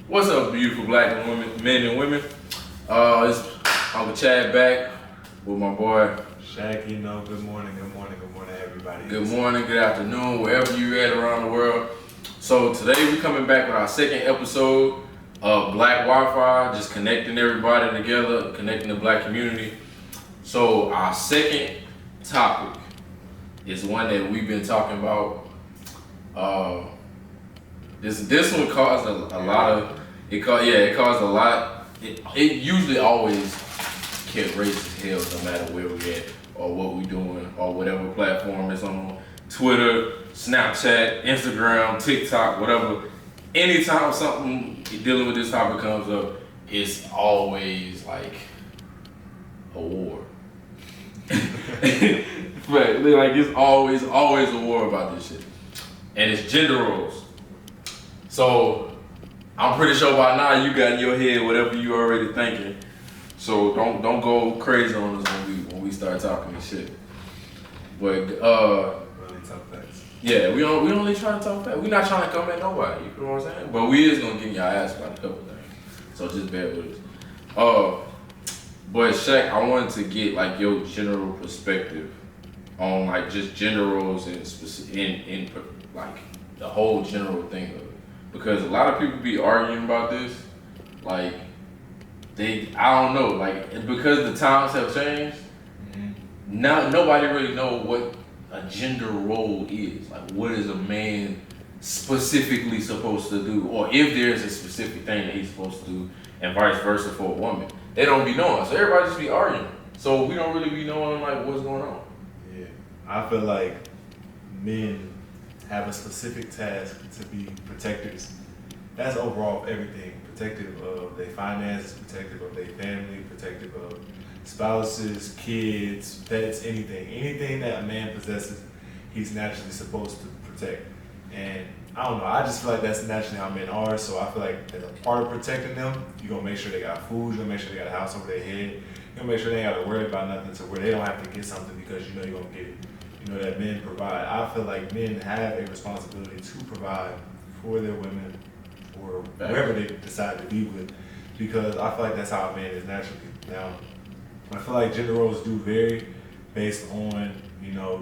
What's up, beautiful black women, men and women? It's Uncle Chad back with my boy. Shaq, good morning, everybody. Good morning, good afternoon, wherever you're at around the world. So today we're coming back with our second episode of Black Wi-Fi, just connecting everybody together, connecting the black community. So our second topic is one that we've been talking about. This one caused a lot of it caused a lot. It usually always kept racist hell no matter where we at or what we doing or whatever platform is on Twitter, Snapchat, Instagram, TikTok, whatever. Anytime something dealing with this topic comes up, it's always like a war. But like it's always a war about this shit. And it's gender roles. So I'm pretty sure by now you got in your head whatever you already thinking. So don't go crazy on us when we start talking this shit. But really tough facts. Yeah, we only trying to talk facts. We not trying to come at nobody. You know what I'm saying? But we is gonna get your ass about a couple things. So just bear with us. But Shaq, I wanted to get like your general perspective on like just gender roles and in like the whole general thing of it. Because a lot of people be arguing about this, like I don't know, like because the times have changed. Now nobody really know what a gender role is. Like what is a man specifically supposed to do, or if there's a specific thing that he's supposed to do, and vice versa for a woman. They don't be knowing, so everybody just be arguing. So we don't really be knowing like what's going on. Yeah, I feel like men have a specific task to be protectors. That's overall of everything. Protective of their finances, protective of their family, protective of spouses, kids, pets, anything. Anything that a man possesses, he's naturally supposed to protect. And I don't know, I just feel like that's naturally how men are. So I feel like as a part of protecting them, you're gonna make sure they got food, you're gonna make sure they got a house over their head, you're gonna make sure they ain't gotta worry about nothing to where they don't have to get something because you know you're gonna get it. You know that men provide. I feel like men have a responsibility to provide for their women or whoever they decide to be with, because I feel like that's how a man is naturally. Now, I feel like gender roles do vary based on,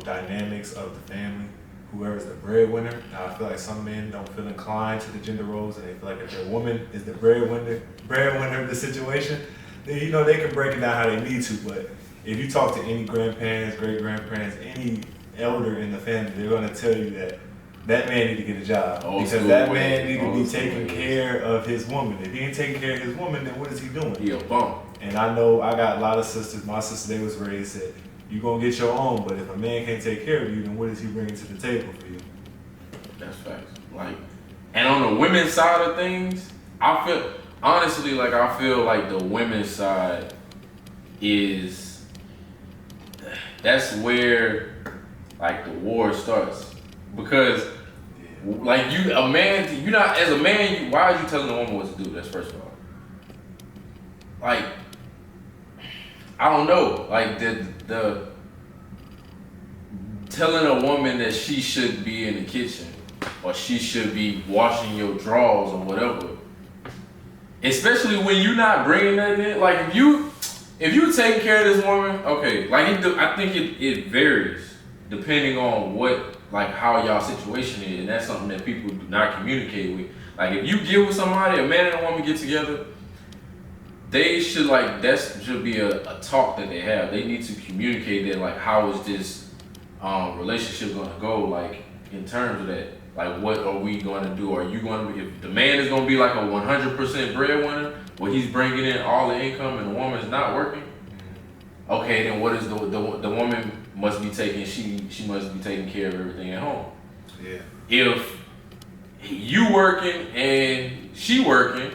dynamics of the family, whoever's the breadwinner. Now, I feel like some men don't feel inclined to the gender roles and they feel like if their woman is the breadwinner of the situation, then, they can break it down how they need to. But if you talk to any grandparents, great-grandparents, any elder in the family, they're going to tell you that man need to get a job because that man need to be taking care of his woman. If he ain't taking care of his woman, then what is he doing? He a bum. And I know I got a lot of sisters. My sister, they was raised that you gonna get your own, but if a man can't take care of you, then what is he bringing to the table for you? That's facts. Like, and on the women's side of things, I feel like the women's side that's where like the war starts. Because like why are you telling a woman what to do? That's first of all. Like, I don't know. Like the telling a woman that she should be in the kitchen or she should be washing your drawers or whatever. Especially when you're not bringing that in. Like if you taking care of this woman, okay. Like I think it varies depending on how y'all situation is, and that's something that people do not communicate with. Like if you get with somebody, a man and a woman get together, they should that should be a talk that they have. They need to communicate that how is this relationship gonna go in terms of that. Like what are we gonna do? Are you gonna if the man is gonna be like a 100% breadwinner where he's bringing in all the income and the woman's not working? Okay, then what is the woman must be taking she must be taking care of everything at home. Yeah. If you working and she working,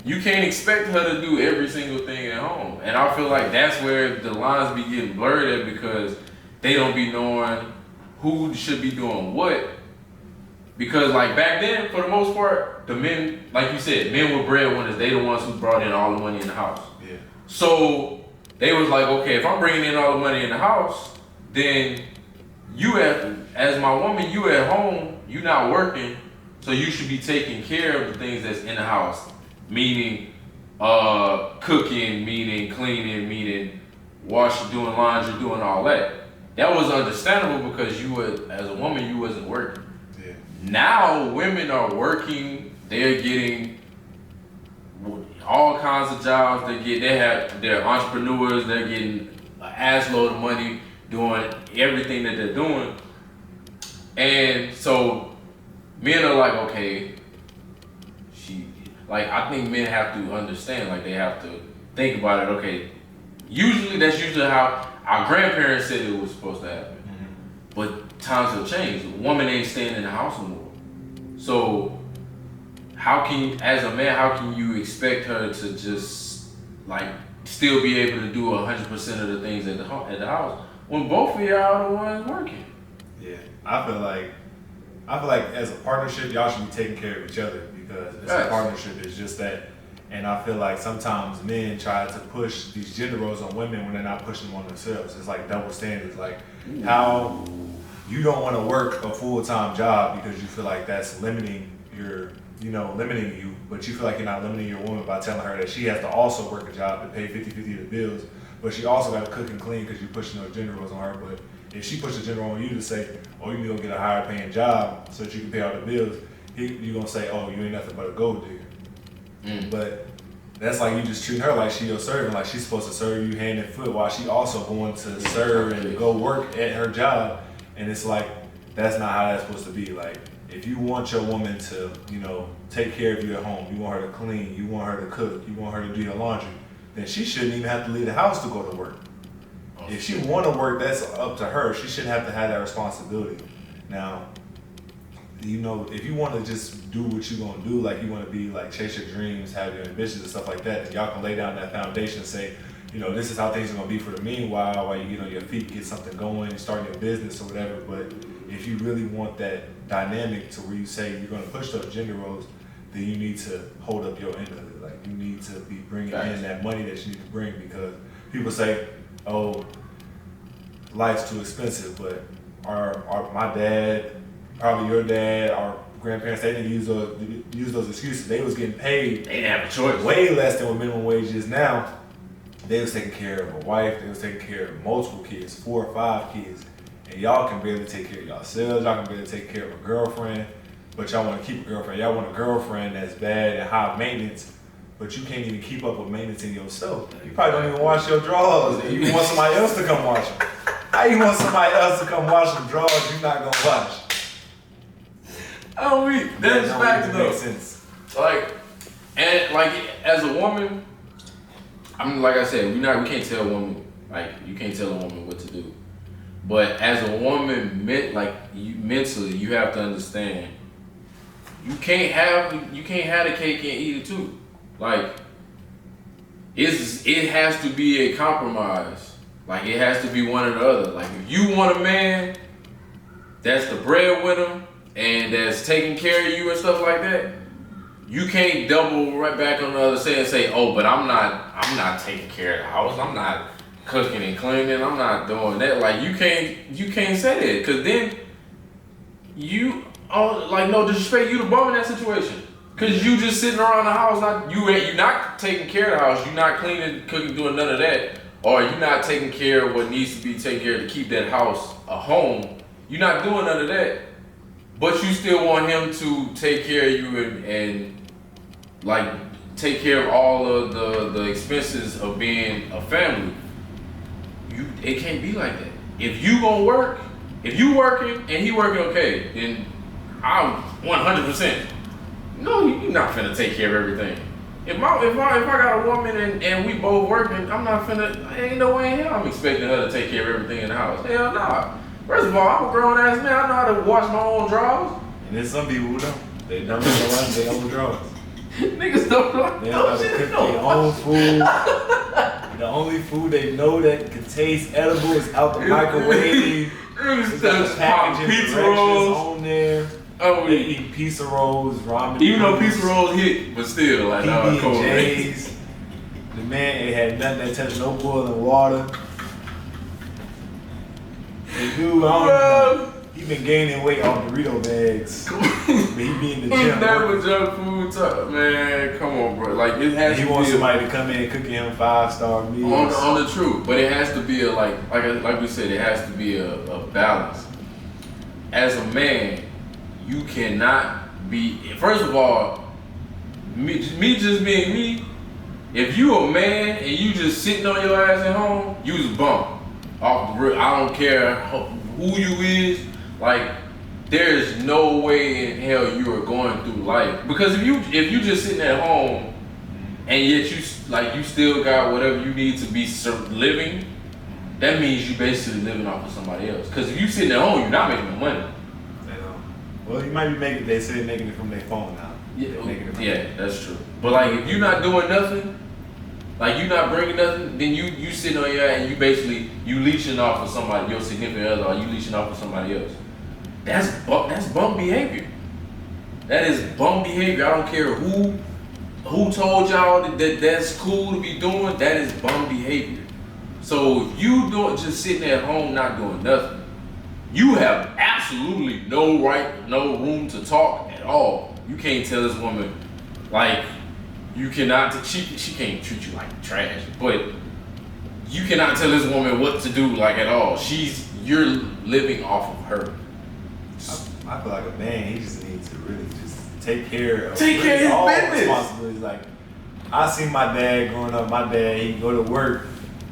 you can't expect her to do every single thing at home. And I feel like that's where the lines be getting blurred at because they don't be knowing who should be doing what. Because back then, for the most part, the men, like you said, men were breadwinners. They the ones who brought in all the money in the house. Yeah. So they was like, okay, if I'm bringing in all the money in the house, then as my woman, you at home, you not working. So you should be taking care of the things that's in the house, meaning cooking, meaning cleaning, meaning washing, doing laundry, doing all that. That was understandable because you were, as a woman, you wasn't working. Yeah. Now women are working. They're getting all kinds of jobs. They're entrepreneurs. They're getting an ass load of money doing everything that they're doing. And so men are like, okay, I think men have to understand, like they have to think about it. Okay, that's usually how our grandparents said it was supposed to happen. Mm-hmm. But times have changed. A woman ain't staying in the house anymore. So as a man, how can you expect her to just like still be able to do 100% of the things at the house when both of y'all are the ones working? Yeah, I feel like as a partnership, y'all should be taking care of each other because it's a partnership. It's just that, and I feel like sometimes men try to push these gender roles on women when they're not pushing them on themselves. It's like double standards. Like how you don't want to work a full-time job because you feel like that's limiting you, but you feel like you're not limiting your woman by telling her that she has to also work a job and pay 50-50 of the bills, but she also got to cook and clean because you're pushing those gender roles on her. But if she pushes gender on you to say, oh, you need to go get a higher paying job so that you can pay all the bills, you're going to say, oh, you ain't nothing but a gold digger. But that's like you just treat her like she your servant, like she's supposed to serve you hand and foot while she also going to serve and go work at her job. And it's like, that's not how that's supposed to be. Like, if you want your woman to, take care of you at home, you want her to clean, you want her to cook, you want her to do your laundry, then she shouldn't even have to leave the house to go to work. If she want to work, that's up to her. She shouldn't have to have that responsibility. Now, if you want to just do what you're going to do, like you want to be like chase your dreams, have your ambitions and stuff like that, then y'all can lay down that foundation and say, this is how things are going to be for the meanwhile, while you get on your feet, get something going, start your business or whatever. But if you really want that dynamic to where you say you're going to push those gender roles, then you need to hold up your end of it. Like you need to be bringing in that money that you need to bring, because people say, oh, life's too expensive, but my dad, probably your dad, our grandparents, they didn't use those excuses. They was getting paid. They didn't have a choice. Way less than what minimum wage is now. They was taking care of a wife. They was taking care of multiple kids, 4 or 5 kids, and y'all can barely take care of yourselves. Y'all can barely take care of a girlfriend, but y'all want to keep a girlfriend. Y'all want a girlfriend that's bad and high maintenance, but you can't even keep up with maintenance in yourself. You probably don't even wash your drawers. And you want somebody else to come wash them. How you want somebody else to come wash some drawers you're not gonna wash? That's facts though. Makes sense. As a woman, like I said, we can't tell a woman, you can't tell a woman what to do. But as a woman, mentally, you have to understand, you can't have the cake and eat it too. It has to be a compromise. It has to be one or the other. If you want a man that's the breadwinner and that's taking care of you and stuff like that, you can't double right back on the other side and say, oh, but I'm not taking care of the house. I'm not cooking and cleaning. I'm not doing that. You can't say that, because then no disrespect, you the bum in that situation. Because you just sitting around the house, you're not taking care of the house. You're not cleaning, cooking, doing none of that. Or you're not taking care of what needs to be taken care of to keep that house a home. You're not doing none of that. But you still want him to take care of you and take care of all of the expenses of being a family. It can't be like that. If you gonna work, if you working and he working, okay, then I'm 100%. No, you're not finna take care of everything. If I got a woman and we both working, I'm not finna, ain't no way in hell I'm expecting her to take care of everything in the house. Hell nah. First of all, I'm a grown ass man. I know how to wash my own drawers. And there's some people who don't. They don't know how to wash their own drawers. Niggas don't know. They don't know how to cook their own food. The only food they know that can taste edible is out the microwave. It's got the packaging pizza rolls on there. Oh, they eat pizza rolls, ramen. Even though pizza rolls hit, but still, PB&J's. The man, it had nothing that touched no boiling water. The dude, He been gaining weight off Dorito bags. But he be in the gym. Never junk food talk, man. Come on, bro. Like it has. He to wants be somebody to come in cooking him 5-star meals. on the truth, but it has to be a like we said, it has to be a balance. As a man, you cannot be. First of all, me just being me. If you a man and you just sitting on your ass at home, you's bum off the rip. I don't care who you is. Like, there is no way in hell you are going through life, because if you just sitting at home and yet you still got whatever you need to be living, that means you basically living off of somebody else. Because if you sitting at home, you're not making no money. Well, you might be making. They say making it from their phone now. Yeah, that's true. But like, if you're not doing nothing, like you're not bringing nothing, then you sitting on your ass and you leeching off of somebody, your significant other, or you leeching off of somebody else. That's bum behavior. That is bum behavior. I don't care who told y'all that's cool to be doing. That is bum behavior. So if you just sitting at home not doing nothing, you have absolutely no right, no room to talk at all. You can't tell this woman, like, you cannot, she can't treat you like trash, but you cannot tell this woman what to do, like, at all. You're living off of her. I feel like a man, he just needs to really just take care of his business. Responsibilities. Like, I see my dad growing up. My dad, he go to work.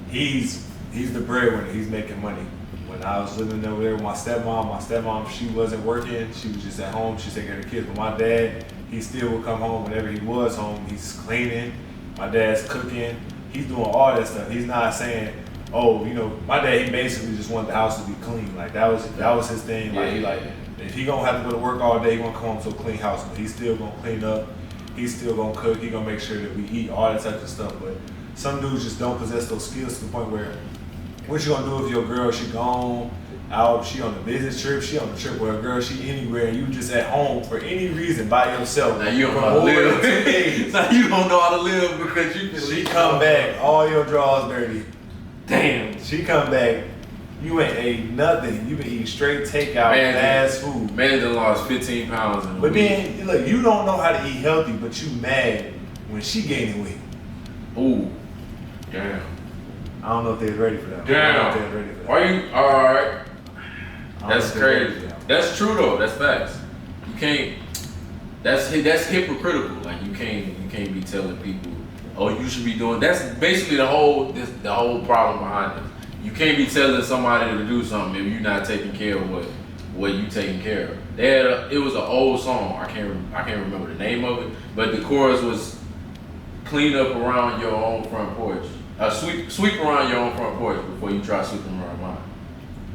He's the breadwinner. He's making money. When I was living over there with my stepmom, she wasn't working. She was just at home. She taking care of the kids. But my dad, he still would come home whenever he was home. He's cleaning. My dad's cooking. He's doing all that stuff. He's not saying, oh, my dad, he basically just wanted the house to be clean. Like, that was his thing. Like, if he gonna have to go to work all day, he gonna come home to a clean house. But he's still gonna clean up. He's still gonna cook. He gonna make sure that we eat, all that type of stuff. But some dudes just don't possess those skills to the point where, what you gonna do if your girl, she gone out, she on a business trip, she on a trip with her girl, she anywhere, and you just at home for any reason by yourself. Now you don't know how to live. Now you don't know how to live because she come back, all your drawers dirty. Damn. She come back, you ain't ate nothing. You been eating straight takeout, fast food. Man done lost 15 pounds in a week. Then, look, you don't know how to eat healthy, but you mad when she gaining weight. Ooh. Damn. I don't know if they're ready for that. Damn. Are you alright? That's crazy. That's true though. That's facts. You can't. That's hypocritical. Like you can't be telling people, oh, you should be doing. That's basically the whole problem behind it. You can't be telling somebody to do something if you're not taking care of what you taking care of. It was an old song. I can't remember the name of it, but the chorus was, clean up around your own front porch. Sweep around your own front porch before you try sweeping around mine.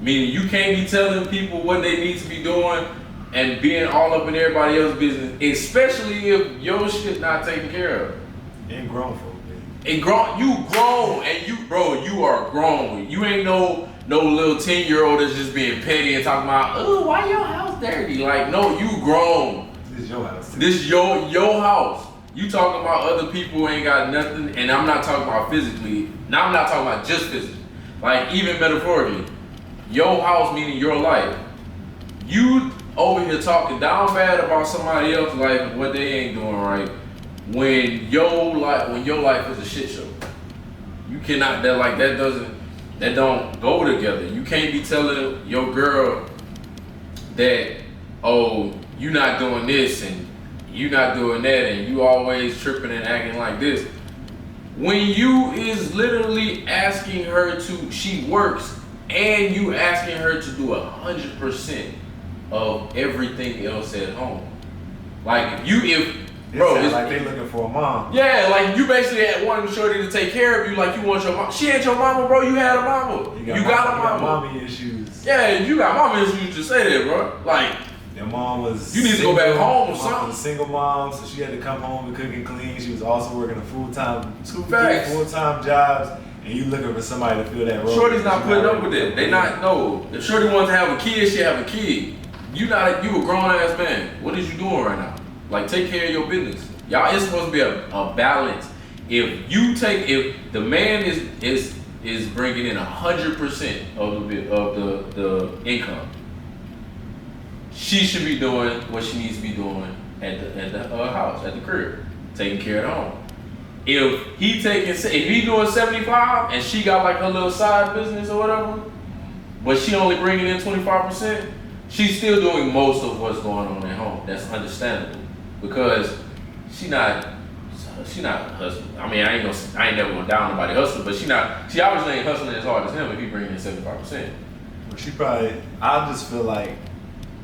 Meaning you can't be telling people what they need to be doing and being all up in everybody else's business, especially if your shit not taken care of. And grown folk, man. You grown, and you are grown. You ain't no little 10-year-old that's just being petty and talking about, oh, why your house dirty? Like, no, you grown. This is your house. This is your house. You talking about other people ain't got nothing, and I'm not talking about physically. Now I'm not talking about just physically. Like, even metaphorically. Your house meaning your life. You over here talking down bad about somebody else's life and what they ain't doing right when your life is a shit show. You cannot, that don't go together. You can't be telling your girl that, oh, you not doing this and you not doing that and you always tripping and acting like this. When you is literally asking her to, she works, and you asking her to do 100% of everything else at home. Like bro, it's like they looking for a mom. Yeah, like you basically wanting Shorty to take care of you like you want your mom. She ain't your mama, bro. You had a mama. You got a mama. You got mommy issues. Yeah, you got mama issues. Just say that, bro. Like your mom was. You need to go back home or something. Mom was a single mom, so she had to come home and cook and clean. She was also working a full-time jobs. And you looking for somebody to fill that role. Shorty's not putting up with it. If Shorty wants to have a kid, she have a kid. You a grown ass man. What is you doing right now? Like, take care of your business. Y'all, it's supposed to be a balance. If the man is bringing in 100% of the income, she should be doing what she needs to be doing at the house, at the crib, taking care of the home. If he doing 75 and she got like her little side business or whatever, but she only bringing in 25%, she's still doing most of what's going on at home. That's understandable because she not hustling. I mean, I ain't never gonna down nobody hustling, but she obviously ain't hustling as hard as him if he bringing in 75%. Well, I just feel like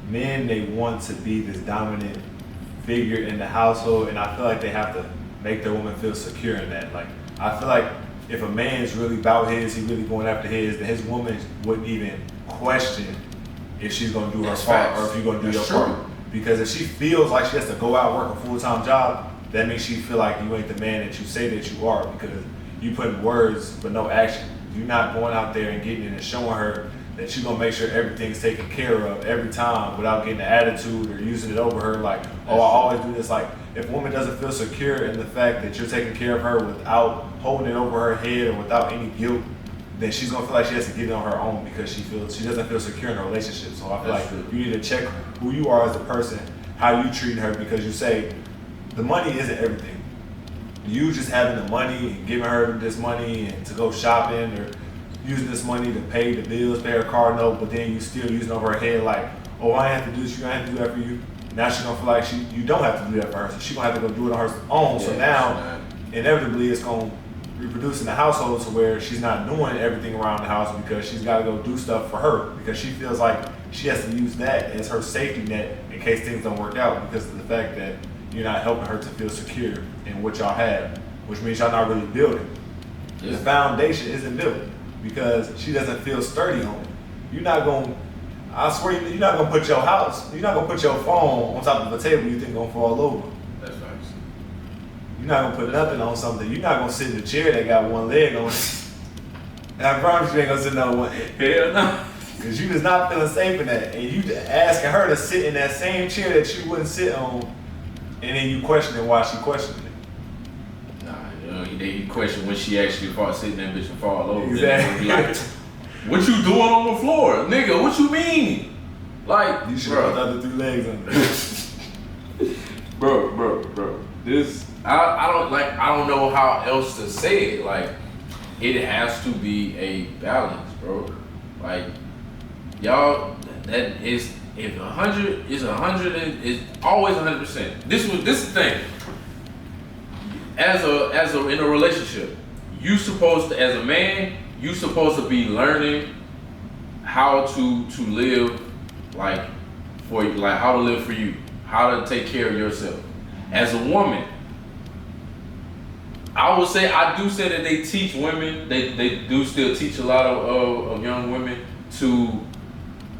men, they want to be this dominant figure in the household, and I feel like they have to make their woman feel secure in that. Like, I feel like if a man's really about his, he really going after his, then his woman wouldn't even question if she's gonna do her part or if you're gonna do your part. Because if she feels like she has to go out and work a full-time job, that means she feel like you ain't the man that you say that you are, because you putting words but no action. You're not going out there and getting it and showing her that you're gonna make sure everything's taken care of every time without getting an attitude or using it over her like, oh, I always do this. Like, if a woman doesn't feel secure in the fact that you're taking care of her without holding it over her head or without any guilt, then she's gonna feel like she has to get it on her own because she doesn't feel secure in a relationship. So I feel like you need to check who you are as a person, how you treat her, because you say the money isn't everything. You just having the money and giving her this money and to go shopping or using this money to pay the bills, pay her car note, but then you still using over her head like, oh, I have to do this, you have to do that for you. Now she's gonna feel like you don't have to do that for her, so she's gonna have to go do it on her own. So now, inevitably, it's gonna reproduce in the household to where she's not doing everything around the house because she's gotta go do stuff for her because she feels like she has to use that as her safety net in case things don't work out because of the fact that you're not helping her to feel secure in what y'all have, which means y'all not really building. Yeah. The foundation isn't built because she doesn't feel sturdy on it. You're not gonna, I swear, you're not gonna put your house, you're not gonna put your phone on top of a table you think gonna fall over. That's facts. You're not gonna put nothing on something. You're not gonna sit in a chair that got one leg on it. And I promise you ain't gonna sit on one. Hell no. Because you just not feeling safe in that. And you asking her to sit in that same chair that you wouldn't sit on, and then you questioning why she questioning it. Nah, you question when she actually sitting that bitch and fall over. Exactly. Like, what you doing on the floor? Nigga, what you mean? Like, you should have the other 3 legs on there. Bro. This, I don't know how else to say it. Like, it has to be a balance, bro. Like, y'all, that is, if 100 is 100, it's always 100%. This is the thing. As in a relationship, you supposed to, as a man, you supposed to be learning how to live like for you, like how to live for you, how to take care of yourself. As a woman, I would say, I do say that they teach women, they do still teach a lot of young women to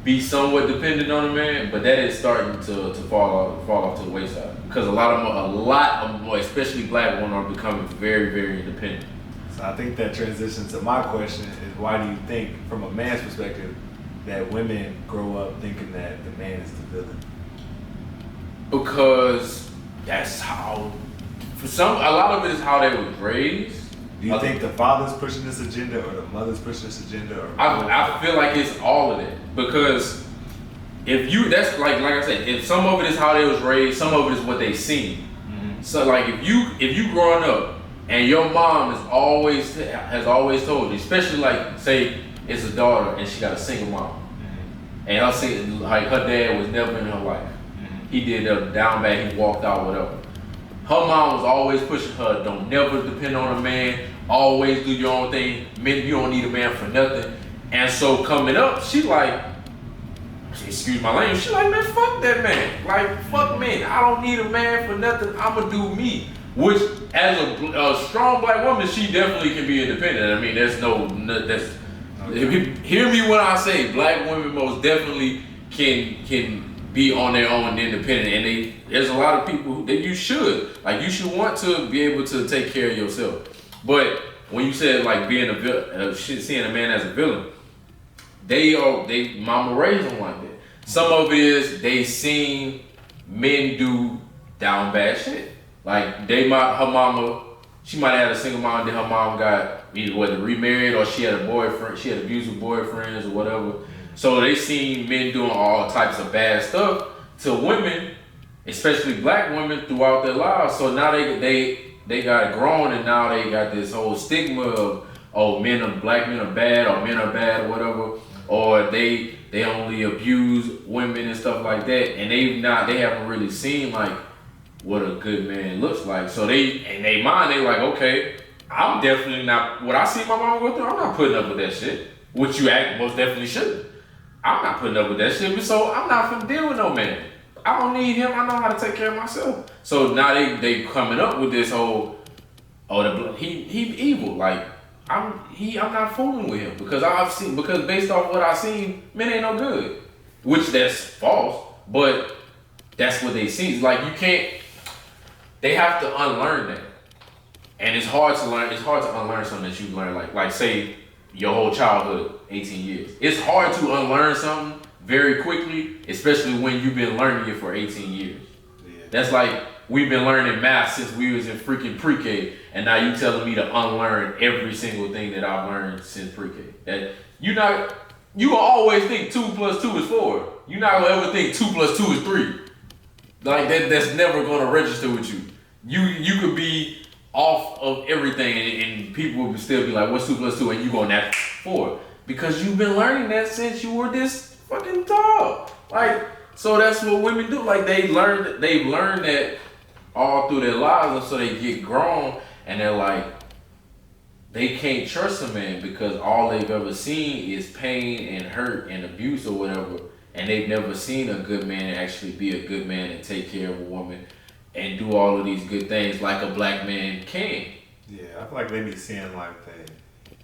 be somewhat dependent on a man, but that is starting to fall off to the wayside because a lot of them, especially black women, are becoming very, very independent. So I think that transitions to my question is, why do you think, from a man's perspective, that women grow up thinking that the man is the villain? Because that's how, a lot of it is how they were raised. Do you think the father's pushing this agenda or the mother's pushing this agenda? Or I feel like it's all of it, because if you, that's like I said, if some of it is how they was raised, some of it is what they seen. Mm-hmm. So like if you growing up and your mom has always told you, especially like say it's a daughter and she got a single mom, mm-hmm. and her dad was never in her life. Mm-hmm. He did a down bad, he walked out, whatever. Her mom was always pushing her, don't never depend on a man, always do your own thing, men, you don't need a man for nothing. And so coming up, she like, excuse my language, she like, man, fuck that man. Like, fuck me, I don't need a man for nothing, I'ma do me. Which, as a strong black woman, she definitely can be independent. I mean, hear me when I say black women most definitely can be on their own and independent, and there's a lot of people that you should want to be able to take care of yourself. But when you said like being seeing a man as a villain, they mama raised them like that. Some of it is they seen men do down bad shit. Like her mama, she might have had a single mom, then her mom got either whether remarried or she had a boyfriend, she had abusive boyfriends or whatever. So they seen men doing all types of bad stuff to women, especially black women, throughout their lives. So now they got grown, and now they got this whole stigma of, oh, black men are bad, or men are bad, or whatever, or they only abuse women and stuff like that, and they haven't really seen like what a good man looks like. So in their mind, they like, okay, I'm definitely not, what I see my mama go through, I'm not putting up with that shit. Which you most definitely shouldn't. I'm not putting up with that shit, so I'm not finna deal with no man. I don't need him, I know how to take care of myself. So now they coming up with this whole, he evil. Like, I'm not fooling with him because based off what I've seen, men ain't no good. Which that's false, but that's what they see. It's like they have to unlearn that. And it's hard to learn, it's hard to unlearn something that you learn, like say your whole childhood, 18 years. It's hard to unlearn something very quickly, especially when you've been learning it for 18 years. Yeah. That's like we've been learning math since we was in freaking pre-K, and now you telling me to unlearn every single thing that I've learned since pre-K. That you will always think 2 + 2 is 4. You're not gonna ever think 2 + 2 is 3. Like that's never gonna register with you. You could be off of everything, and people will still be like, what's 2 + 2? And you going, that's 4. Because you've been learning that since you were this fucking tall. Like, so that's what women do. Like, they've learned that all through their lives, and so they get grown, and they're like, they can't trust a man because all they've ever seen is pain and hurt and abuse or whatever, and they've never seen a good man actually be a good man and take care of a woman and do all of these good things like a black man can. Yeah, I feel like they be seeing like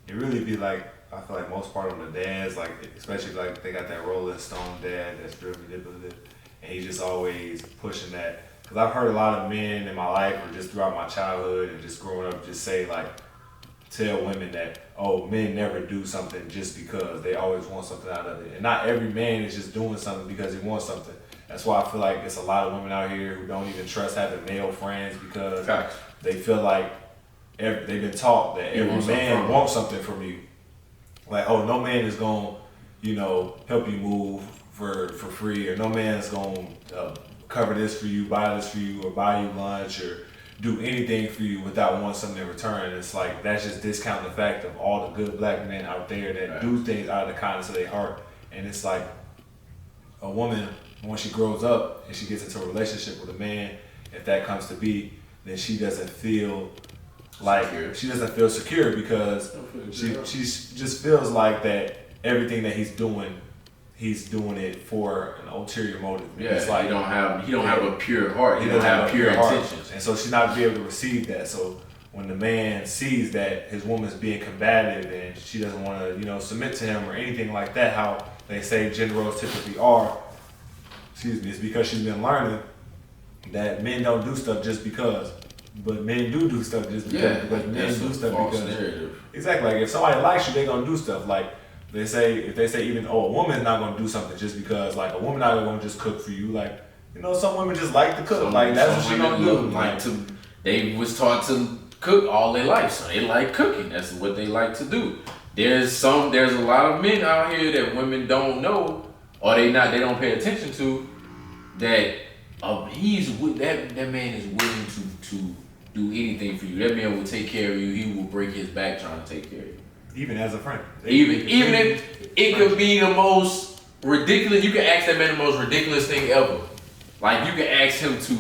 it really be like, I feel like most part of the dads, like especially like they got that Rolling Stone dad that's real manipulative, and he's just always pushing that. Cause I've heard a lot of men in my life or just throughout my childhood and just growing up just say like, tell women that, oh, men never do something just because, they always want something out of it. And not every man is just doing something because he wants something. That's why I feel like it's a lot of women out here who don't even trust having male friends because they feel like they've been taught that every man wants something from you. Like, oh, no man is going to, help you move for free, or no man is going to cover this for you, buy this for you, or buy you lunch, or do anything for you without wanting something in return. It's like, that's just discounting the fact of all the good black men out there that do things out of the kindness of their heart. And it's like a woman, when she grows up and she gets into a relationship with a man, if that comes to be, then she doesn't feel like secure because she just feels like that everything that he's doing it for an ulterior motive. Yeah, it's like he don't have a pure heart. He don't have pure intentions, and so she's not be able to receive that. So when the man sees that his woman's being combative and she doesn't want to, submit to him or anything like that, how they say gender roles typically are. It's because she's been learning that men don't do stuff just because, but men do stuff just because. Because men do stuff because. Narrative. Exactly. Like if somebody likes you, they gonna do stuff. Like if they say even a woman's not gonna do something just because. Like a woman not gonna just cook for you. Like some women just like to cook. Like that's what she gonna do. They was taught to cook all their life, so they like cooking. That's what they like to do. There's a lot of men out here that women don't know, or they don't pay attention to. That that man is willing to do anything for you. That man will take care of you. He will break his back trying to take care of you. Even as a friend. Even if it could be the most ridiculous, you can ask that man the most ridiculous thing ever. Like you can ask him to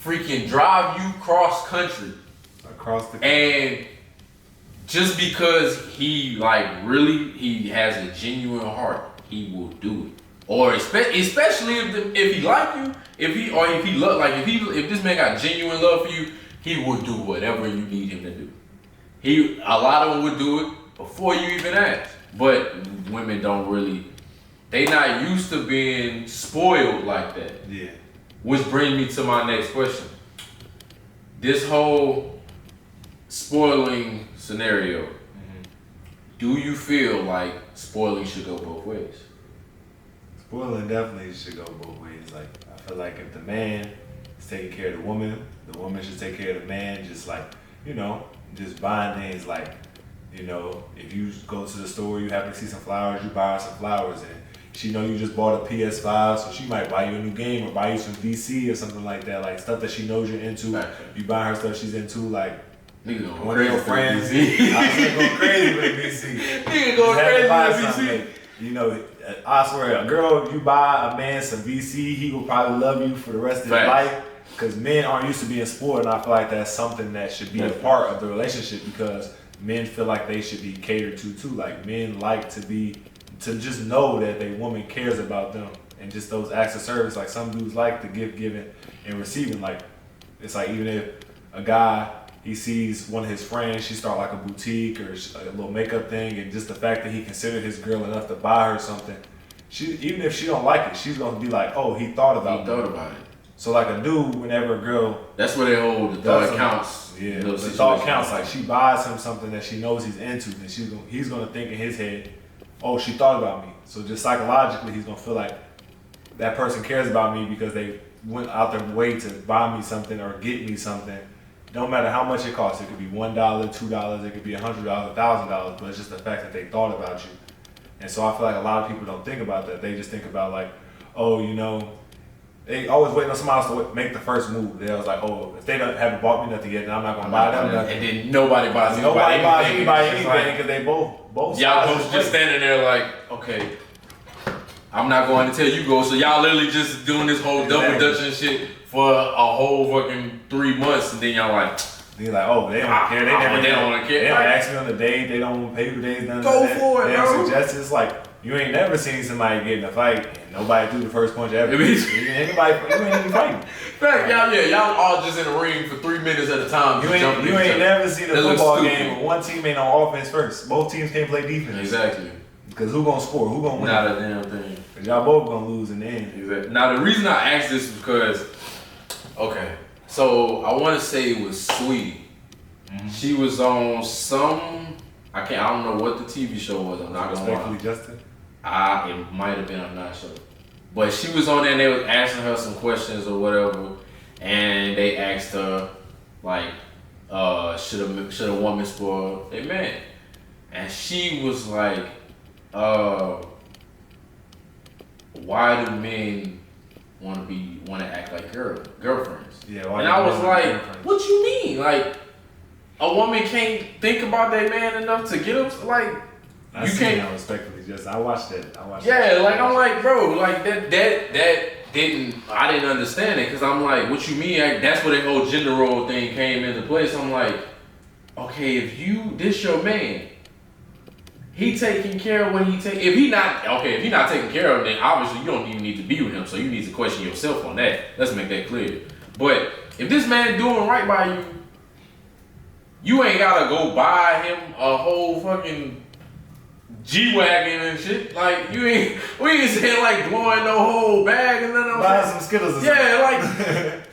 freaking drive you cross country. Across the country. And just because he has a genuine heart, he will do it. Or especially if he like you, if this man got genuine love for you, he will do whatever you need him to do. A lot of them would do it before you even ask. But women don't really, they not used to being spoiled like that. Yeah. Which brings me to my next question. This whole spoiling scenario, do you feel like spoiling should go both ways? Spoiling definitely should go both ways. Like I feel like if the man is taking care of the woman should take care of the man. Just like just buying things like You know, if you go to the store, you happen to see some flowers, you buy her some flowers, and she know you just bought a PS5, so she might buy you a new game or buy you some VC or something like that, like stuff that she knows you're into. Gotcha. You buy her stuff she's into, like Nigga one of your friends. I was going crazy with VC. Nigga going crazy with VC. Like, you know, I swear, a girl, you buy a man some VC, he will probably love you for the rest of his life. Because men aren't used to being spoiled, and I feel like that's something that should be a part of the relationship, because men feel like they should be catered to too. Like, men like to just know that a woman cares about them, and just those acts of service. Like, some dudes like the gift giving and receiving. Like, it's like, even if a guy, he sees one of his friends, she start like a boutique or a little makeup thing, and just the fact that he considered his girl enough to buy her something, even if she don't like it, she's gonna be like, oh, he thought about it. So like a dude, whenever a girl, that's where they hold the thought counts. Yeah, the thought counts. Like, she buys him something that she knows he's into, and he's gonna think in his head, oh, she thought about me. So just psychologically, he's gonna feel like that person cares about me because they went out their way to buy me something or get me something. No matter how much it costs, it could be $1, $2, it could be $100, $1,000, but it's just the fact that they thought about you. And so I feel like a lot of people don't think about that. They just think about like, oh, you know, they always waiting on somebody else to make the first move. They was like, oh, if they haven't bought me nothing yet, then I'm not gonna buy them nothing. And then nobody buys anything because they both y'all both just standing there like, okay, I'm not going to tell you go. So y'all literally just doing this whole double dutching shit for a whole fucking 3 months, and then y'all like, they're like, oh, they don't care. They don't want to care. They don't ask me on the date. They don't pay for days. Go for it, they bro. don't suggest it. It's like, you ain't never seen somebody get in a fight and nobody threw the first punch ever. You ain't even fighting. Fact, y'all all just in the ring for 3 minutes at a time. You ain't never seen a football game where one team ain't on offense first. Both teams can't play defense. Exactly. Because who gonna score? Who gonna win? Not a damn thing. Because y'all both gonna lose in the end. Exactly. Now the reason I asked this is because, okay, so I want to say it was Sweetie. Mm-hmm. She was on some, I don't know what the TV show was. I'm not gonna lie. Justin? It might have been, I'm not sure. But she was on there and they was asking her some questions or whatever, and they asked her, like, should a woman spoil a man? And she was like, why do men want to act like girlfriends? Yeah. And I was like, what you mean? Like, a woman can't think about that man enough to get him? Like, you can't. Respectfully, I watched it. Yeah, like, I'm like, bro, like that I didn't understand it, because I'm like, what you mean? Like, that's where the whole gender role thing came into place. I'm like, okay, if this your man, he taking care of what he take. If he not taking care of him, then obviously you don't even need to be with him. So you need to question yourself on that. Let's make that clear. But if this man doing right by you, you ain't gotta go buy him a whole fucking G-Wagon and shit. Like, we ain't saying like blowing no whole bag and nothing. Buy some Skittles. Yeah, like,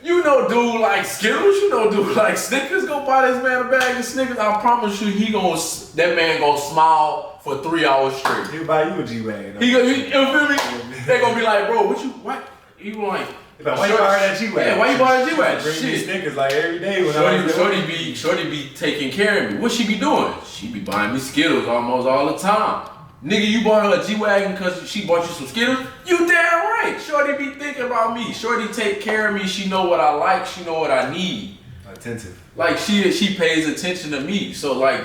you know dude like Skittles, you know dude like Snickers. Go buy this man a bag of Snickers. I promise you that man gonna smile for 3 hours straight. He'll buy you a G-Wagon. You feel me? They gonna be like, bro, what? You like, why you buy that G-Wagon? Yeah, why you buy that G-Wagon? Bring me Snickers like every day when Shorty be taking care of me. What she be doing? She be buying me Skittles almost all the time. Nigga, you bought her a G-Wagon because she bought you some Skittles? You damn right. Shorty be thinking about me. Shorty take care of me. She know what I like. She know what I need. Attentive. Like, she pays attention to me. So, like,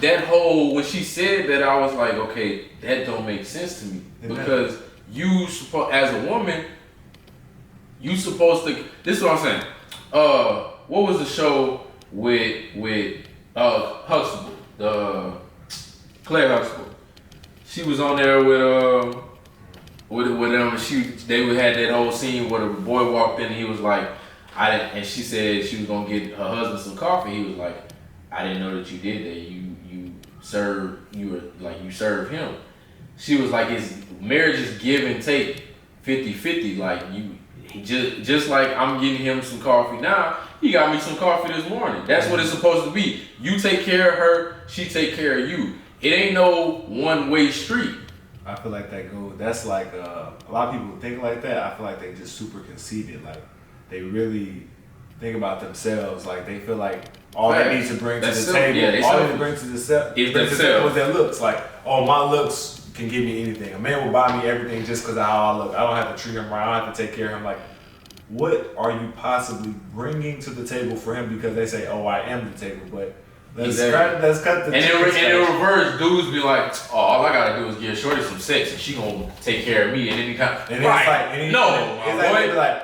that whole, when she said that, I was like, okay, that don't make sense to me. Because you, as a woman, you supposed to, this is what I'm saying. What was the show with Huxtable, Claire Huxtable? She was on there with them. They had that whole scene where the boy walked in and he was like, and she said she was gonna get her husband some coffee. He was like, I didn't know that you did that. You serve him. She was like, his marriage is give and take, 50-50. Like, just like I'm getting him some coffee now, he got me some coffee this morning. That's what it's supposed to be. You take care of her, she take care of you. It ain't no one-way street. I feel like that's like, a lot of people think like that. I feel like they just super conceited. Like, they really think about themselves. Like, they feel like, all they need to bring to the simple. table, Yeah, all they need to bring to the table is their looks. Like, oh, my looks can give me anything. A man will buy me everything just because of how I look. I don't have to treat him right. I don't have to take care of him. Like, what are you possibly bringing to the table for him? Because they say, oh, I am the table, but let's cut the. And in reverse, dudes be like, oh, all I gotta do is give Shorty some sex and she gonna take care of me. And then you kind of,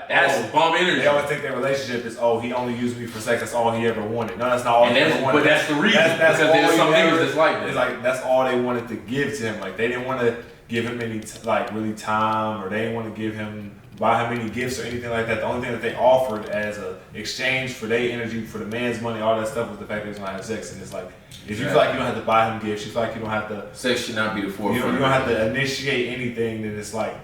that's bum energy. They always think their relationship is, oh, he only used me for sex. That's all he ever wanted. No, that's not all he ever wanted. But that's the reason. That's because there's some niggas that's like that. It's like that's all they wanted to give to him. Like they didn't want to give him any really time, or they didn't want to give him. Buy him any gifts or anything like that. The only thing that they offered as a exchange for their energy, for the man's money, all that stuff was the fact that he was gonna have sex. And it's like, if you feel like you don't have to buy him gifts, you feel like you don't have to. Sex should not be the forefront. You don't have to initiate anything. Then it's like,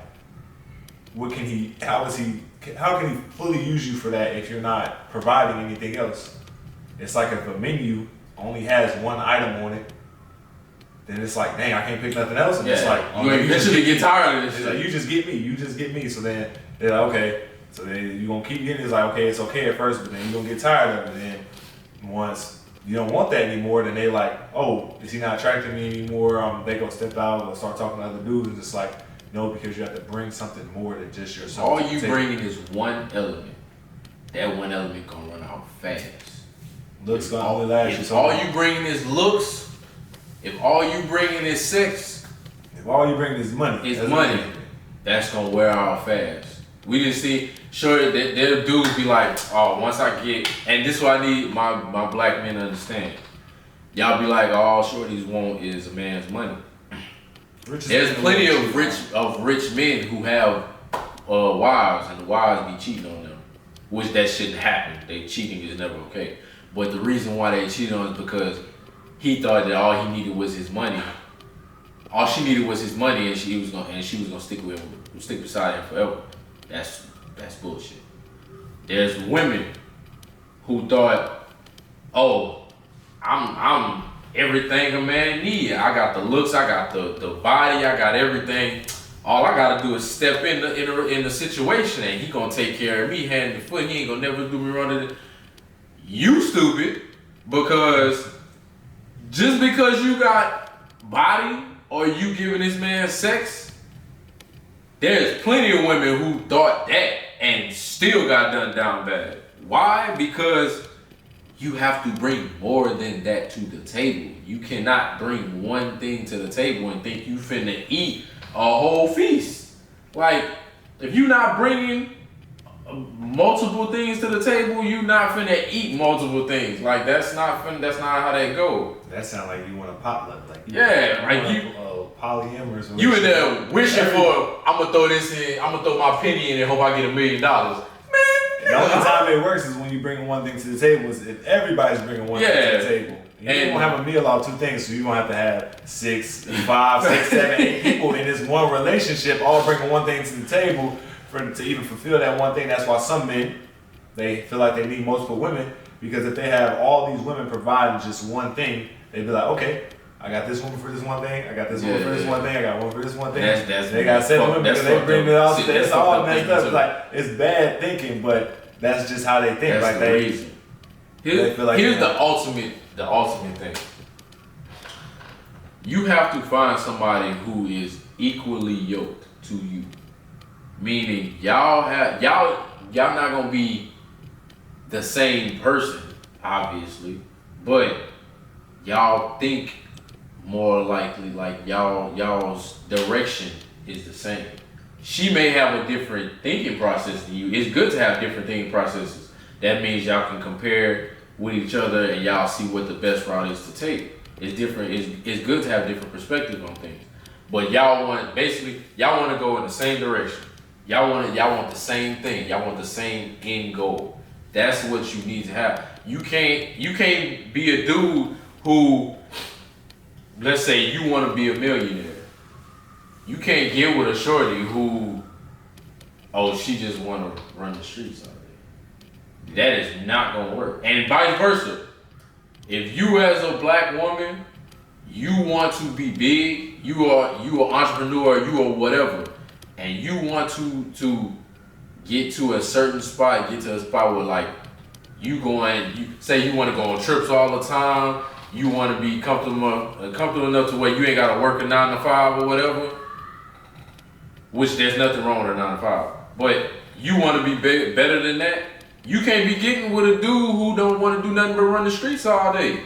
what can he? How can he fully use you for that if you're not providing anything else? It's like if a menu only has one item on it. Then it's like, dang, I can't pick nothing else. And it's like, you eventually get tired of this. It's like, you just get me. So then they're like, okay. So then you gonna keep getting it. It's like, okay, it's okay at first, but then you're gonna get tired of it. And then once you don't want that anymore, then they like, oh, is he not attracting me anymore? They gonna step out or start talking to other dudes. And it's like, no, because you have to bring something more than just yourself. All you bringing is one element. That one element gonna run out fast. Looks gonna only last you so all long. you bringing is looks. If all you bringing is sex, if all you bringing is money, that's gonna wear out fast. We didn't see, sure, their dudes be like, oh, once I get, and this is what I need my black men to understand. Y'all be like, all shorties want is a man's money. There's plenty of rich men who have wives, and the wives be cheating on them, which that shouldn't happen. Cheating is never okay. But the reason why they cheat on is because he thought that all he needed was his money. All she needed was his money, and she was gonna stick beside him forever. That's bullshit. There's women who thought, oh, I'm everything a man need. I got the looks, I got the body, I got everything. All I gotta do is step in the situation, and he gonna take care of me hand and foot. He ain't gonna never do me wrong. You stupid, because just because you got body or you giving this man sex, there's plenty of women who thought that and still got done down bad. Why? Because you have to bring more than that to the table. You cannot bring one thing to the table and think you finna eat a whole feast. Like, if you not bringing multiple things to the table, you not finna eat multiple things. Like, that's not how that go. That sound like you want a potluck. Like, polyamorous. You in there wishing for, I'm gonna throw this in, I'm gonna throw my penny in and hope I get $1 million. Man, the only time it works is when you bring one thing to the table. Is if everybody's bringing one thing to the table. You don't have a meal off two things, so you're gonna have to have 6, 5, 6, 7, 8 people in this one relationship all bringing one thing to the table to even fulfill that one thing. That's why some men, they feel like they need multiple women, because if they have all these women providing just one thing, they'd be like, okay, I got this one for this one thing, I got this one for this one thing, I got one for this one thing. They got 7 women because they bring it all. It's all messed up. It's like, it's bad thinking, but that's just how they think. That's like the reason. They feel like here's the ultimate thing. You have to find somebody who is equally yoked to you. Meaning y'all not gonna be the same person, obviously, but y'all think more likely, like y'all's direction is the same. She may have a different thinking process than you. It's good to have different thinking processes. That means y'all can compare with each other and y'all see what the best route is to take. It's different. It's good to have different perspectives on things. But y'all want to go in the same direction. Y'all want the same thing. Y'all want the same end goal. That's what you need to have. You can't be a dude who, let's say you want to be a millionaire. You can't get with a shorty who, she just want to run the streets all day. That is not gonna work. And vice versa. If you as a black woman, you want to be big, you are entrepreneur, you are whatever, and you want to get to a certain spot, get to a spot where like you say you want to go on trips all the time. You want to be comfortable enough to where you ain't got to work a 9 to 5 or whatever. Which there's nothing wrong with a 9 to 5. But you want to be better than that. You can't be getting with a dude who don't want to do nothing but run the streets all day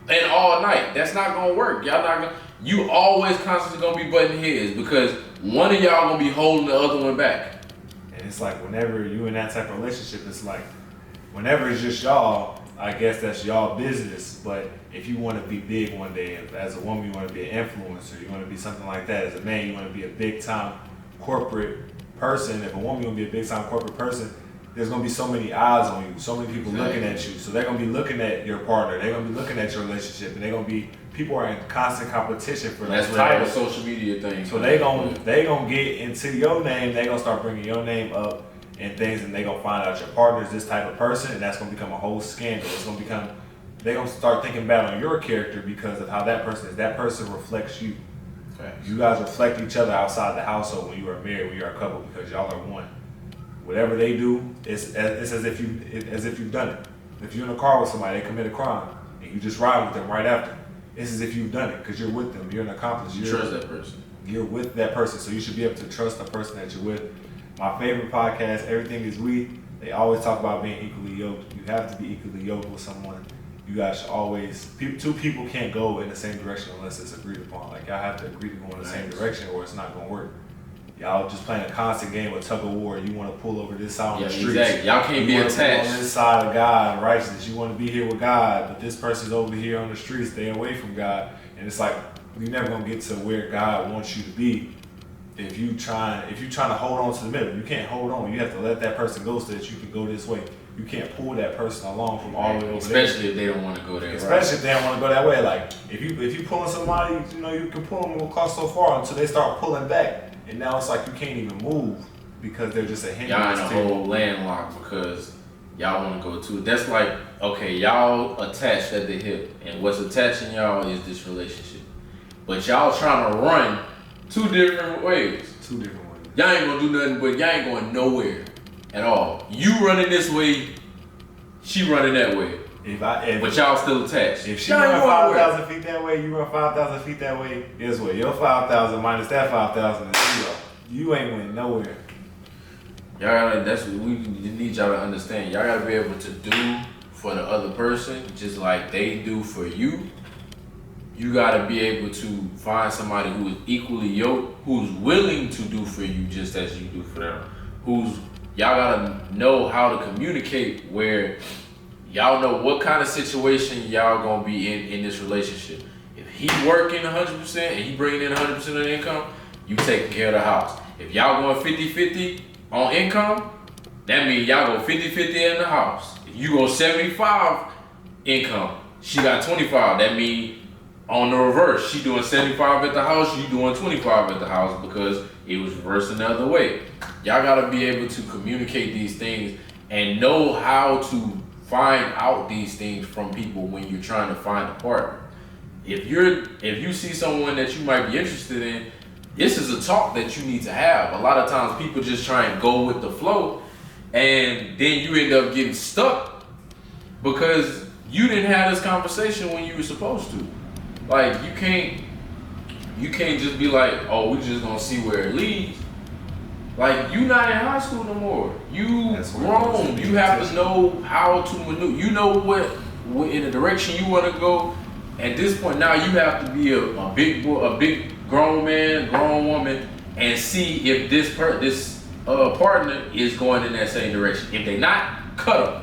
and all night. That's not gonna work. Y'all not gonna. You always constantly gonna be butting heads because one of y'all gonna be holding the other one back. And it's like whenever you in that type of relationship, it's like whenever it's just y'all, I guess that's y'all business. But if you want to be big one day, if as a woman you want to be an influencer, you want to be something like that. As a man, you want to be a big time corporate person. If a woman you want to be a big time corporate person, there's gonna be so many eyes on you, so many people looking at you. So they're gonna be looking at your partner. They're gonna be looking at your relationship, and they're gonna be people are in constant competition for that type of social media thing. So they gonna get into your name. They gonna start bringing your name up and things, and they gonna find out your partner is this type of person, and that's gonna become a whole scandal. It's gonna become they gonna start thinking bad on your character because of how that person is. That person reflects you. You guys reflect each other outside the household when you are married, when you're a couple, because y'all are one. Whatever they do, it's as if you've done it. If you're in a car with somebody, they commit a crime, and you just ride with them right after. It's as if you've done it because you're with them. You're an accomplice. You trust that person. You're with that person, so you should be able to trust the person that you're with. My favorite podcast, Everything Is We. They always talk about being equally yoked. You have to be equally yoked with someone. You guys should always. Two people can't go in the same direction unless it's agreed upon. Like y'all have to agree to go in the same direction, or it's not gonna work. Y'all just playing a constant game of tug of war. You want to pull over this side on the street. Exactly. Y'all can't be attached. On this side of God, righteousness. You want to be here with God, but this person's over here on the street, stay away from God. And it's like you're never gonna get to where God wants you to be if you trying to hold on to the middle. You can't hold on. You have to let that person go so that you can go this way. You can't pull that person along from all the way over Especially there. if they don't want to go there. Especially if they don't want to go that way. Like if you pulling somebody, you can pull them and go across so far until they start pulling back. And now it's like you can't even move because they're just a hindrance. Y'all in a whole landlocked because y'all want to go to. That's like, okay, y'all attached at the hip, and what's attaching y'all is this relationship. But y'all trying to run two different ways. Y'all ain't gonna do nothing, but y'all ain't going nowhere at all. You running this way, she running that way. But y'all still attached. If she run 5,000 feet that way, you run 5,000 feet that way, guess what? Your 5,000 minus that 5,000 is 0. You ain't winning nowhere. That's what we need y'all to understand. Y'all gotta be able to do for the other person just like they do for you. You gotta be able to find somebody who is equally yoked, who's willing to do for you just as you do for them. Y'all gotta know how to communicate where y'all know what kind of situation y'all gonna be in this relationship. If he working 100% and he bringing in 100% of the income, you taking care of the house. If y'all going 50-50 on income, that means y'all go 50-50 in the house. If you go 75 income, she got 25. That means on the reverse, she doing 75 at the house, you doing 25 at the house because it was reversed the other way. Y'all gotta be able to communicate these things and know how to find out these things from people when you're trying to find a partner. If you see someone that you might be interested in, this is a talk that you need to have. A lot of times people just try and go with the flow, and then you end up getting stuck because you didn't have this conversation when you were supposed to. Like you can't just be like, oh, we're just gonna see where it leads. Like, you not in high school no more. You grown. You have to know how to maneuver. You know what in the direction you want to go. At this point now, you have to be a big boy, a big grown man, grown woman, and see if this partner is going in that same direction. If they not, cut them.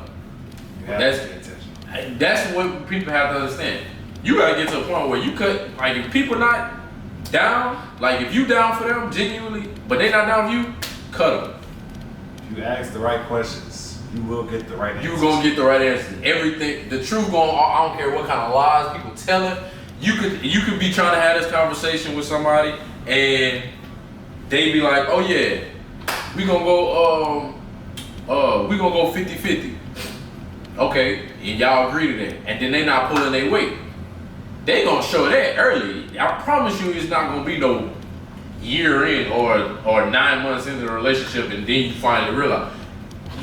That's what people have to understand. You gotta get to a point where you cut. Like if people not down, like if you down for them genuinely, but they not down for you, cut them. If you ask the right questions, you will get the right answers. You gonna get the right answers. Everything, the truth I don't care what kind of lies people telling. You could be trying to have this conversation with somebody and they be like, oh yeah, we gonna go 50-50. Okay, and y'all agree to that. And then they not pulling their weight. They gonna show that early. I promise you it's not gonna be no year in or 9 months into the relationship and then you finally realize.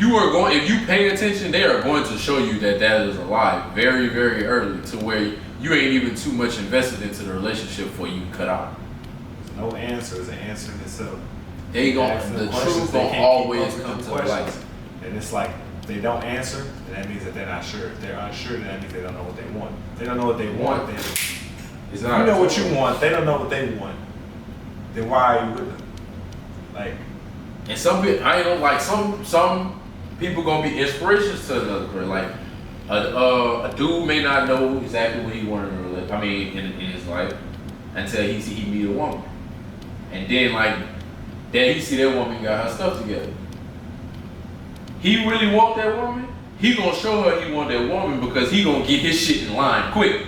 if you pay attention, they are going to show you that is a lie very, very early to where you ain't even too much invested into the relationship for you to cut out. No answer is an answer in itself. The truth gonna always come to light. And it's like, if they don't answer, then that means that they're not sure. If they're unsure, then that means they don't know what they want. If they don't know what they want, then it's not. You know what you want. They don't know what they want. Then why are you with them? Like, and some people, I ain't gonna like some people gonna be inspirations to another girl. Like a dude may not know exactly what he wanted in a relationship. I mean, in his life, until he meet a woman, and then he see that woman got her stuff together. He really want that woman. He gonna show her he want that woman because he gonna get his shit in line quick.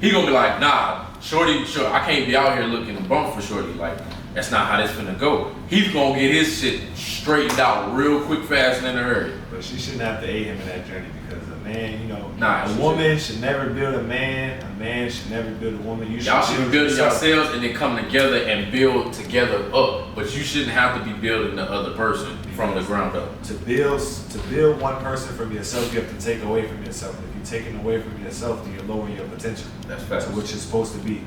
He gonna be like, nah, shorty, I can't be out here looking to bump for shorty. Like, that's not how this finna go. He's gonna get his shit straightened out real quick, fast, and in a hurry. But she shouldn't have to aid him in that journey because a man, a woman should never build a man. A man should never build a woman. Y'all should be building yourselves and then come together and build together up. But you shouldn't have to be building the other person from the ground up. To build one person from yourself, you have to take away from yourself. If you're taking away from yourself, then you're lowering your potential. That's facts. To what you're supposed to be.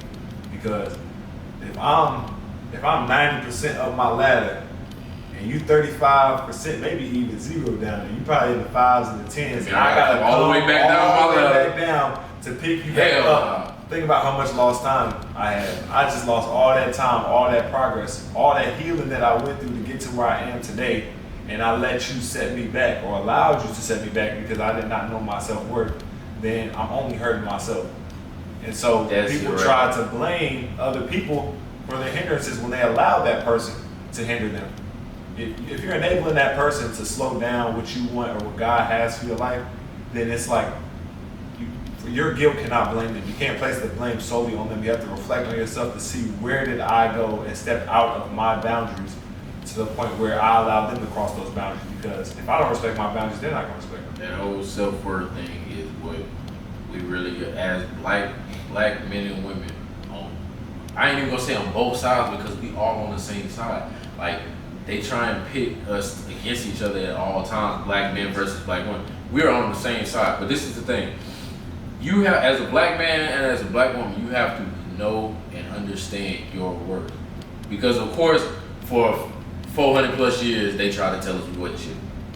Because if I'm 90% up my ladder and you 35%, maybe even zero down there, you probably in the 5s and the 10s, and I gotta all the way back down to pick you back up. Think about how much lost time I have. I just lost all that time, all that progress, all that healing that I went through to get to where I am today, and I let you set me back or allowed you to set me back because I did not know my self-worth. Then I'm only hurting myself. And so people try to blame other people for their hindrances when they allow that person to hinder them. If you're enabling that person to slow down what you want or what God has for your life, then it's like your guilt cannot blame them. You can't place the blame solely on them. You have to reflect on yourself to see where did I go and step out of my boundaries to the point where I allow them to cross those boundaries. Because if I don't respect my boundaries, they're not going to respect them. That whole self-worth thing is what we really, as black men and women, I ain't even gonna say on both sides because we all on the same side. Like, they try and pit us against each other at all times, black men versus black women. We're on the same side, but this is the thing. You have, as a black man and as a black woman, you have to know and understand your worth. Because of course, for 400 plus years, they try to tell us we wasn't shit.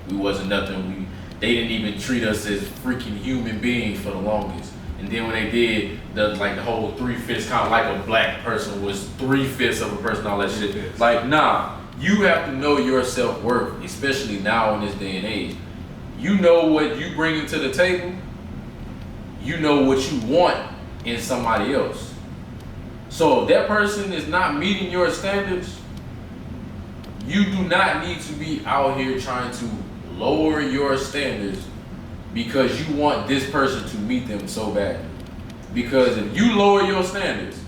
We wasn't nothing. They didn't even treat us as freaking human beings for the longest. And then when they did, the whole 3/5 kind of like a black person was 3/5 of a person, all that shit. Like, nah, you have to know your self-worth, especially now in this day and age. You know what you bring to the table. You know what you want in somebody else. So if that person is not meeting your standards, you do not need to be out here trying to lower your standards because you want this person to meet them so bad. Because if you lower your standards,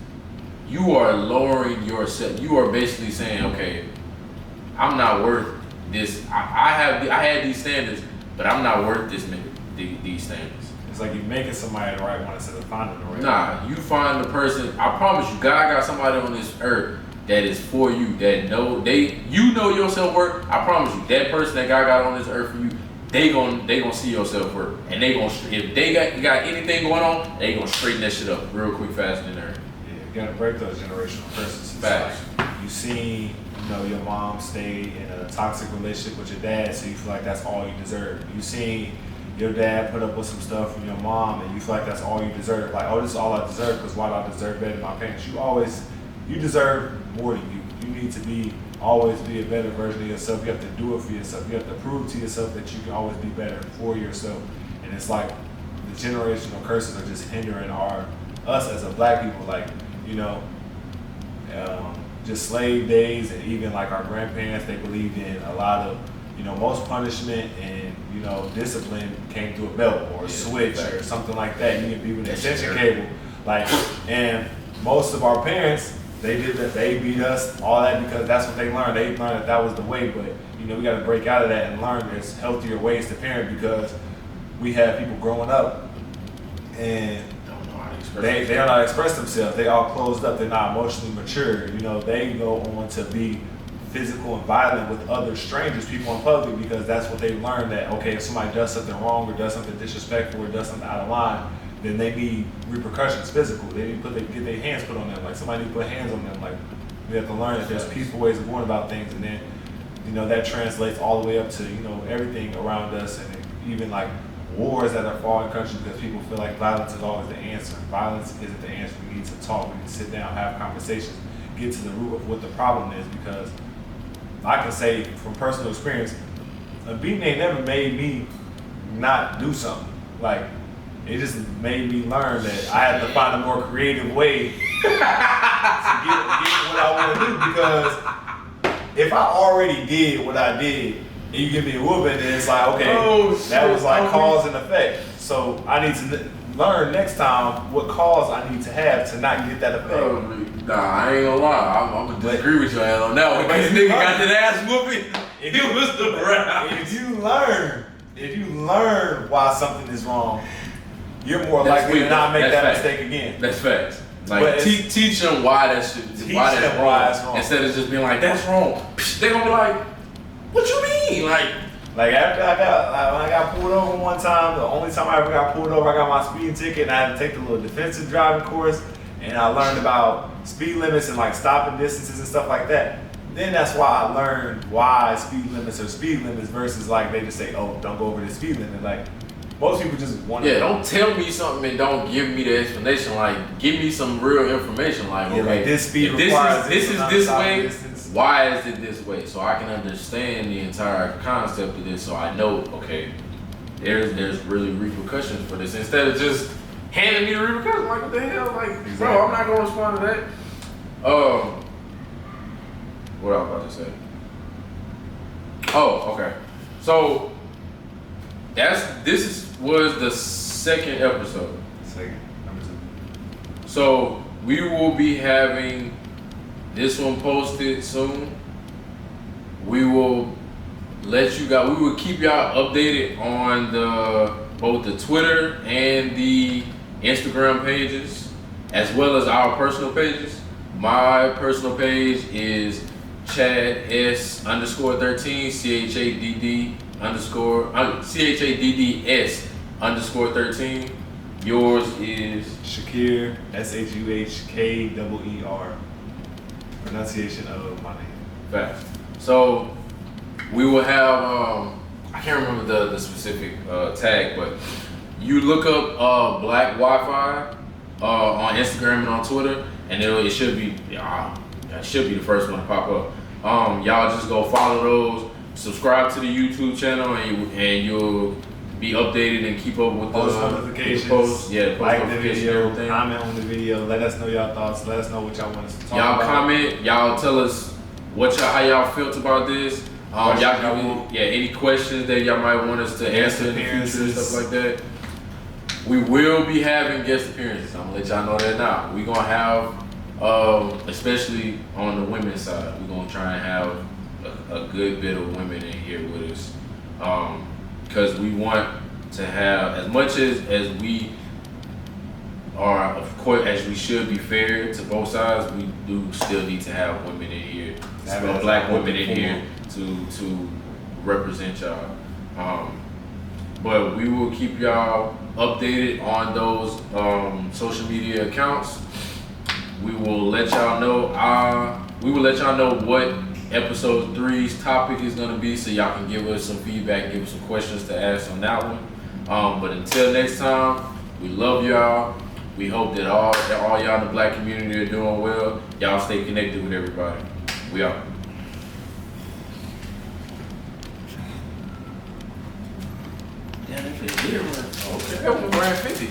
you are lowering yourself. You are basically saying, okay, I'm not worth this. I had these standards, but I'm not worth these standards. It's like you're making somebody the right one instead of finding the right one. Nah, you find the person. I promise you, God got somebody on this earth that is for you. That you know your self-worth. I promise you, that person that God got on this earth for you, they gonna see your self-worth, and if they got anything going on, they gonna straighten that shit up real quick, fast, and there. Yeah, you gotta break those generational curses. Facts. Like, you see, your mom stayed in a toxic relationship with your dad, so you feel like that's all you deserve. You seen your dad put up with some stuff from your mom, and you feel like that's all you deserve. Like, oh, this is all I deserve because why do I deserve better than my parents? You deserve more than you. You need to always be a better version of yourself. You have to do it for yourself. You have to prove to yourself that you can always be better for yourself. And it's like the generational curses are just hindering us as a black people. Like, just slave days, and even like our grandparents, they believed in a lot of, most punishment and, discipline came through a belt or a switch or something like that. You can be with an extension cable. Like, and most of our parents, they did that. They beat us, all that, because that's what they learned. They learned that was the way. But we got to break out of that and learn there's healthier ways to parent, because we have people growing up and they don't know how to express themselves. They all closed up. They're not emotionally mature. They go on to be physical and violent with other strangers, people in public, because that's what they've learned, that okay, if somebody does something wrong or does something disrespectful or does something out of line, then they need repercussions, physical. They need to get their hands put on them. Like somebody need to put hands on them. Like we have to learn that there's peaceful ways of going about things, and then that translates all the way up to everything around us, and even like wars that are fought in countries because people feel like violence is always the answer. Violence isn't the answer. We need to talk. We need to sit down, have conversations, get to the root of what the problem is. Because I can say from personal experience, a beating ain't never made me not do something. Like it just made me learn that I had to find a more creative way to get what I want to do. Because if I already did what I did, and you give me a whooping, then it's like, okay, that was like cause and effect. So I need to learn next time what cause I need to have to not get that effect. Nah, I ain't gonna lie. I'm gonna disagree with you on that one. Because nigga got that ass whooping. It was the round. If you learn why something is wrong, you're more likely to not make that mistake again. That's facts. Like teach them why that shit, why that's wrong. Instead of just being like, that's wrong. They're gonna be like, what you mean? Like after when I got pulled over one time, the only time I ever got pulled over, I got my speeding ticket and I had to take the little defensive driving course, and I learned about speed limits and like stopping distances and stuff like that. Then that's why I learned why speed limits are speed limits versus like they just say, oh, don't go over the speed limit. Like most people just want to. Yeah, don't tell me something and don't give me the explanation. Like give me some real information. Like okay, like this speed requires this is this way. Why is it this way? So I can understand the entire concept of this. So I know, okay, there's really repercussions for this. Instead of just handing me the repercussions, like what the hell? Like, exactly. Bro, I'm not gonna respond to that. What I was about to say? Oh, okay. So was the second episode. Number 2. So we will be having this one posted soon. We will let you guys. We will keep y'all updated on both the Twitter and the Instagram pages, as well as our personal pages. My personal page is Chad S _13 CHADDS_13. Yours is Shakir SHUHKEER. Pronunciation of my name. Facts. So we will have I can't remember the specific tag, but you look up Black Wi-Fi on Instagram and on Twitter, and it should be the first one to pop up. Y'all just go follow those, subscribe to the YouTube channel, and you'll be updated and keep up with post notifications. Post like the video, comment on the video, let us know y'all thoughts, let us know what y'all want us to talk about. Y'all comment, y'all tell us how y'all felt about this. Y'all give me any questions that y'all might want us to answer in the future and stuff like that. We will be having guest appearances. I'm gonna let y'all know that now. We're gonna have, especially on the women's side, we're gonna try and have a good bit of women in here with us. Because we want to have, as much as we are, of course, as we should be fair to both sides, we do still need to have women in here, black women in here to represent y'all. But we will keep y'all updated on those social media accounts. We will let y'all know what episode 3's topic is going to be, so y'all can give us some feedback, give us some questions to ask on that one. But until next time, we love y'all. We hope that all y'all in the black community are doing well. Y'all stay connected with everybody. We out. Damn, that 50. Okay, that one ran 50.